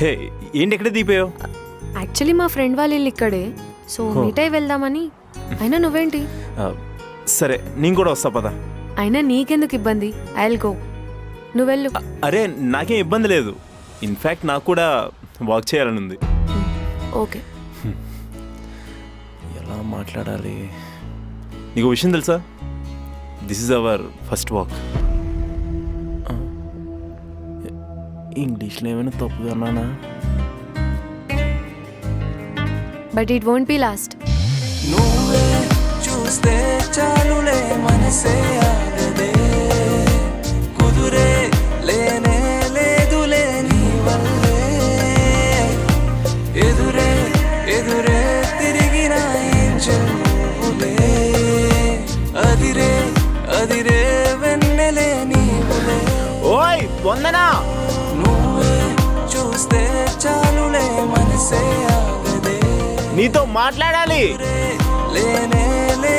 హే ఏంటి ఎక్కడ దిగిపోయావు? యాక్చువల్లీ మా ఫ్రెండ్ వాళ్ళ ఇల్లు ఇక్కడే, సో మీట్ అయి వెళ్దామని. అయినా నువ్వేంటి? సరే నేను కూడా వస్తా పదా. అయినా నీకెందుకు ఇబ్బంది? ఐ విల్ గో, నువ్వు వెళ్ళు. అరే నాకేం ఇబ్బంది లేదు, ఇన్ఫ్యాక్ట్ నాకు కూడా వాక్ చేయాలని ఉంది. ఓకే. ఎలా మాట్లాడాలి? నీకు విషయం తెలుసా, this is our first walk. ఇంగ్లీష్లో ఏమైనా తప్పుగా అన్నానా? But it won't be last. నువ్వే చూస్తే చాలులే మనసే ఆగదే, కుదురే లేనే లేదులే నీ వల్లే, ఎదురే ఎదురే తిరిగిన ఏం చెవులే, అదిరే అదిరే వెన్నెలే నీవులే. ఓయ్ వందనా, నువ్వే చూస్తే చాలులే మనసే ఆగదే, నీతో మాట్లాడాలి. లేనే లే